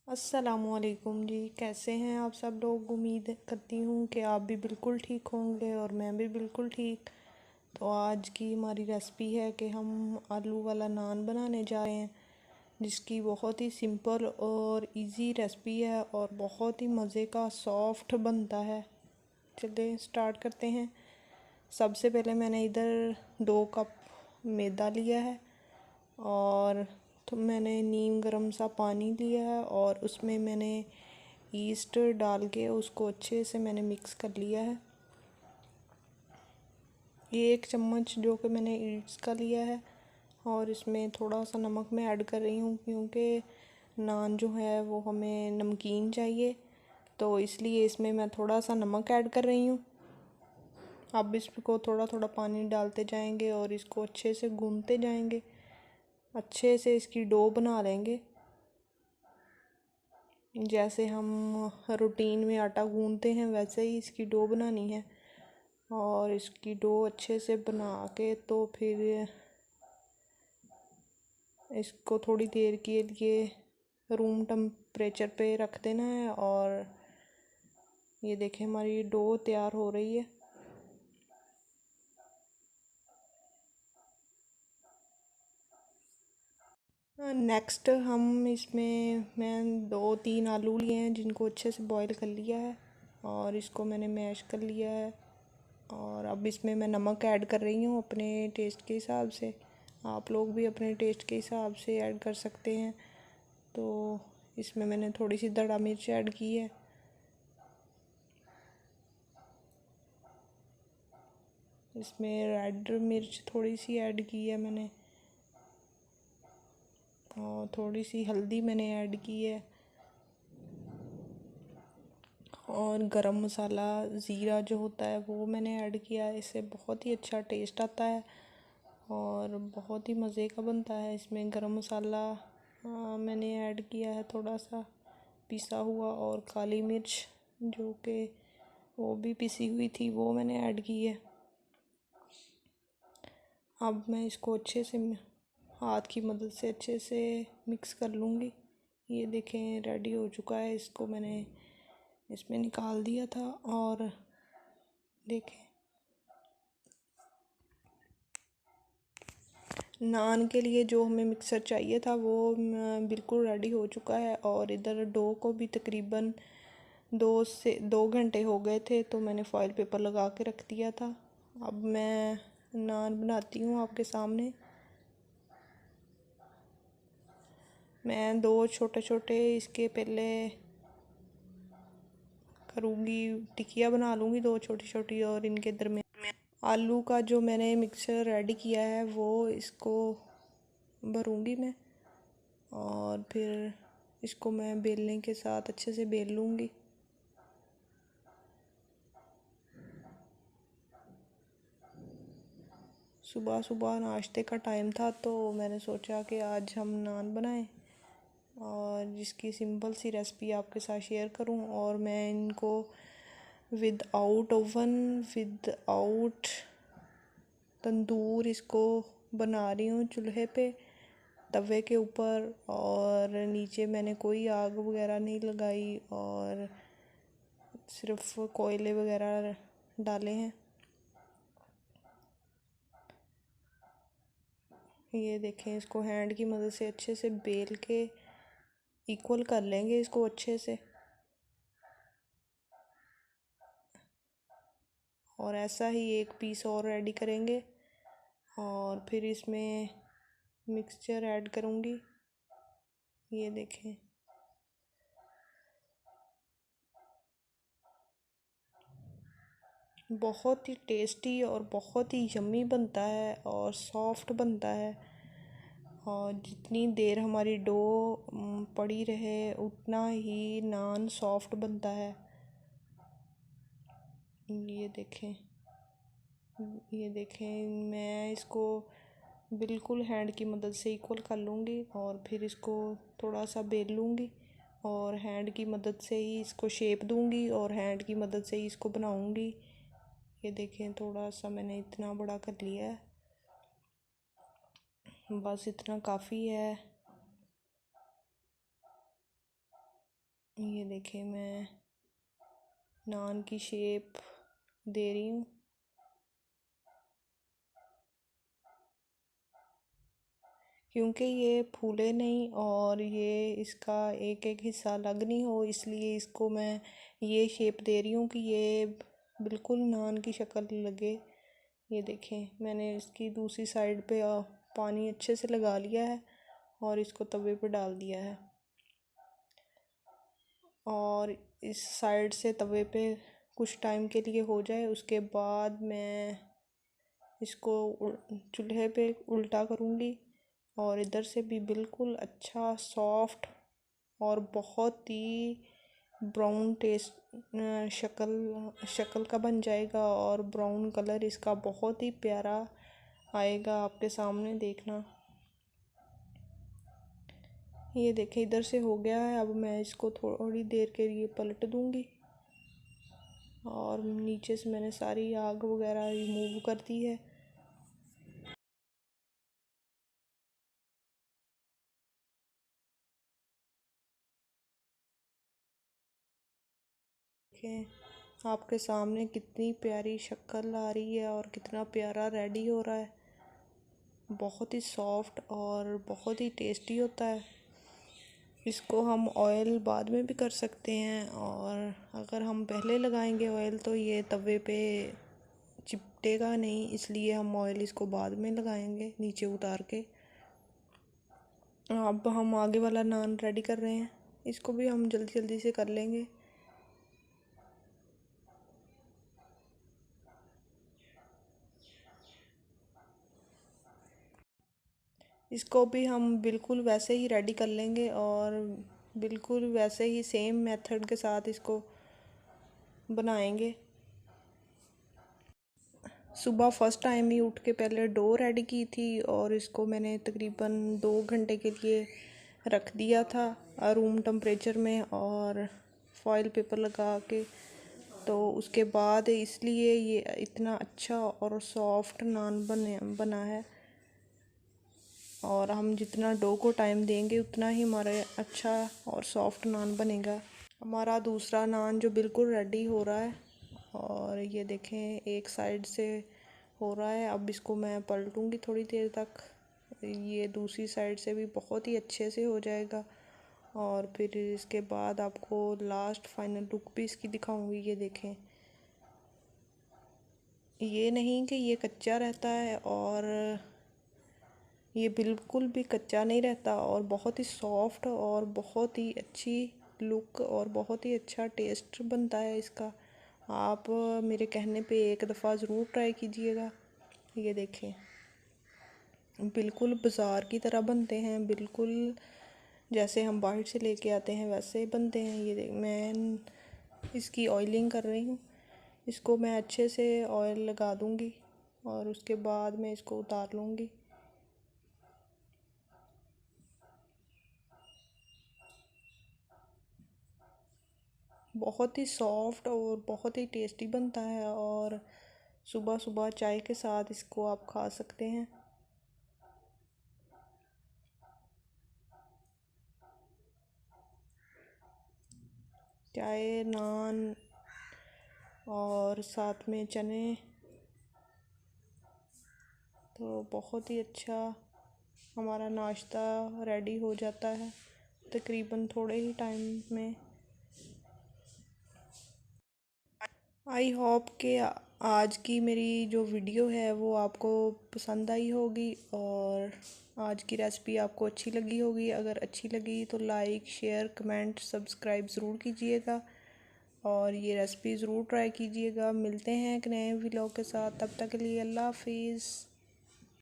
अस्सलामुअलैकुम जी। कैसे हैं आप सब लोग? उम्मीद करती हूँ कि आप भी बिल्कुल ठीक होंगे और मैं भी बिल्कुल ठीक। तो आज की हमारी रेसिपी है कि हम आलू वाला नान बनाने जा रहे हैं, जिसकी बहुत ही सिंपल और इजी रेसिपी है और बहुत ही मज़े का सॉफ्ट बनता है। चलिए स्टार्ट करते हैं। सबसे पहले मैंने इधर 2 कप मैदा लिया है और तो मैंने नीम गर्म सा पानी लिया है और उसमें मैंने ईस्ट डाल के उसको अच्छे से मैंने मिक्स कर लिया है। ये 1 चम्मच जो कि मैंने ईस्ट का लिया है और इसमें थोड़ा सा नमक मैं ऐड कर रही हूँ, क्योंकि नान जो है वो हमें नमकीन चाहिए, तो इसलिए इसमें मैं थोड़ा सा नमक ऐड कर रही हूँ। अब इसको थोड़ा थोड़ा पानी डालते जाएंगे और इसको अच्छे से गूंथते जाएंगे। अच्छे से इसकी डो बना लेंगे, जैसे हम रूटीन में आटा गूंथते हैं वैसे ही इसकी डो बनानी है। और इसकी डो अच्छे से बना के तो फिर इसको थोड़ी देर के लिए रूम टेम्परेचर पे रख देना है। और ये देखें हमारी डो तैयार हो रही है। नेक्स्ट हम इसमें मैं 2-3 आलू लिए हैं, जिनको अच्छे से बॉईल कर लिया है और इसको मैंने मैश कर लिया है। और अब इसमें मैं नमक ऐड कर रही हूँ अपने टेस्ट के हिसाब से। आप लोग भी अपने टेस्ट के हिसाब से ऐड कर सकते हैं। तो इसमें मैंने थोड़ी सी दड़ा मिर्च ऐड की है। इसमें रेड मिर्च थोड़ी सी ऐड की है मैंने, और थोड़ी सी हल्दी मैंने ऐड की है। और गरम मसाला ज़ीरा जो होता है वो मैंने ऐड किया है। इससे बहुत ही अच्छा टेस्ट आता है और बहुत ही मज़े का बनता है। इसमें गरम मसाला मैंने ऐड किया है थोड़ा सा पिसा हुआ, और काली मिर्च जो कि वो भी पिसी हुई थी वो मैंने ऐड की है। अब मैं इसको अच्छे से हाथ की मदद से अच्छे से मिक्स कर लूँगी। ये देखें रेडी हो चुका है। इसको मैंने इसमें निकाल दिया था और देखें नान के लिए जो हमें मिक्सर चाहिए था वो बिल्कुल रेडी हो चुका है। और इधर डो को भी तकरीबन 2 घंटे हो गए थे, तो मैंने फॉइल पेपर लगा के रख दिया था। अब मैं नान बनाती हूँ आपके सामने। मैं 2 छोटे छोटे इसके पहले करूँगी, टिकिया बना लूँगी 2 छोटी छोटी, और इनके दरमियान आलू का जो मैंने मिक्सचर रेडी किया है वो इसको भरूँगी मैं। और फिर इसको मैं बेलने के साथ अच्छे से बेल लूँगी। सुबह सुबह नाश्ते का टाइम था, तो मैंने सोचा कि आज हम नान बनाएं और जिसकी सिंपल सी रेसिपी आपके साथ शेयर करूं। और मैं इनको without oven, without तंदूर इसको बना रही हूँ चूल्हे पे, तवे के ऊपर। और नीचे मैंने कोई आग वगैरह नहीं लगाई और सिर्फ कोयले वगैरह डाले हैं। ये देखें इसको हैंड की मदद से अच्छे से बेल के इक्वल कर लेंगे इसको अच्छे से। और ऐसा ही एक पीस और रेडी करेंगे और फिर इसमें मिक्सचर ऐड करूँगी। ये देखें बहुत ही टेस्टी और बहुत ही यम्मी बनता है और सॉफ्ट बनता है। और जितनी देर हमारी डो पड़ी रहे उतना ही नान सॉफ्ट बनता है। ये देखें, ये देखें मैं इसको बिल्कुल हैंड की मदद से इक्वल कर लूँगी और फिर इसको थोड़ा सा बेल लूँगी और हैंड की मदद से ही इसको शेप दूँगी और हैंड की मदद से ही इसको बनाऊँगी। ये देखें थोड़ा सा मैंने इतना बड़ा कर लिया है, बस इतना काफ़ी है। ये देखिए मैं नान की शेप दे रही हूँ। क्योंकि ये फूले नहीं और ये इसका एक एक हिस्सा अलग नहीं हो, इसलिए इसको मैं ये शेप दे रही हूँ कि ये बिल्कुल नान की शक्ल लगे। ये देखें मैंने इसकी दूसरी साइड पे पानी अच्छे से लगा लिया है और इसको तवे पे डाल दिया है, और इस साइड से तवे पे कुछ टाइम के लिए हो जाए, उसके बाद मैं इसको चूल्हे पे उल्टा करूँगी और इधर से भी बिल्कुल अच्छा सॉफ्ट और बहुत ही ब्राउन टेस्ट शक्ल का बन जाएगा, और ब्राउन कलर इसका बहुत ही प्यारा आएगा आपके सामने देखना। ये देखें इधर से हो गया है। अब मैं इसको थोड़ी देर के लिए पलट दूंगी और नीचे से मैंने सारी आग वगैरह रिमूव कर दी है। देखें आपके सामने कितनी प्यारी शक्ल आ रही है और कितना प्यारा रेडी हो रहा है। बहुत ही सॉफ्ट और बहुत ही टेस्टी होता है। इसको हम ऑयल बाद में भी कर सकते हैं, और अगर हम पहले लगाएंगे ऑयल तो ये तवे पे चिपटेगा नहीं, इसलिए हम ऑयल इसको बाद में लगाएंगे नीचे उतार के। अब हम आगे वाला नान रेडी कर रहे हैं, इसको भी हम जल्दी जल्दी से कर लेंगे। इसको भी हम बिल्कुल वैसे ही रेडी कर लेंगे और बिल्कुल वैसे ही सेम मेथड के साथ इसको बनाएंगे। सुबह फर्स्ट टाइम ही उठ के पहले डो रेडी की थी और इसको मैंने तकरीबन 2 घंटे के लिए रख दिया था रूम टेम्परेचर में और फॉइल पेपर लगा के। तो उसके बाद इसलिए ये इतना अच्छा और सॉफ्ट नान बना है, और हम जितना डो को टाइम देंगे उतना ही हमारा अच्छा और सॉफ्ट नान बनेगा। हमारा दूसरा नान जो बिल्कुल रेडी हो रहा है, और ये देखें एक साइड से हो रहा है। अब इसको मैं पलटूंगी थोड़ी देर तक, ये दूसरी साइड से भी बहुत ही अच्छे से हो जाएगा, और फिर इसके बाद आपको लास्ट फाइनल लुक भी इसकी दिखाऊंगी। ये देखें ये नहीं कि ये कच्चा रहता है, और ये बिल्कुल भी कच्चा नहीं रहता, और बहुत ही सॉफ्ट और बहुत ही अच्छी लुक और बहुत ही अच्छा टेस्ट बनता है इसका। आप मेरे कहने पे एक दफ़ा ज़रूर ट्राई कीजिएगा। ये देखें बिल्कुल बाज़ार की तरह बनते हैं, बिल्कुल जैसे हम बाहर से लेके आते हैं वैसे बनते हैं। ये देख मैं इसकी ऑयलिंग कर रही हूँ, इसको मैं अच्छे से ऑयल लगा दूँगी और उसके बाद मैं इसको उतार लूँगी। बहुत ही सॉफ्ट और बहुत ही टेस्टी बनता है, और सुबह सुबह चाय के साथ इसको आप खा सकते हैं। चाय, नान और साथ में चने, तो बहुत ही अच्छा हमारा नाश्ता रेडी हो जाता है तकरीबन थोड़े ही टाइम में। आई होप कि आज की मेरी जो वीडियो है वो आपको पसंद आई होगी और आज की रेसिपी आपको अच्छी लगी होगी। अगर अच्छी लगी तो लाइक, शेयर, कमेंट, सब्सक्राइब ज़रूर कीजिएगा और ये रेसिपी ज़रूर ट्राई कीजिएगा। मिलते हैं एक नए व्लॉग के साथ, तब तक के लिए अल्लाह हाफिज़।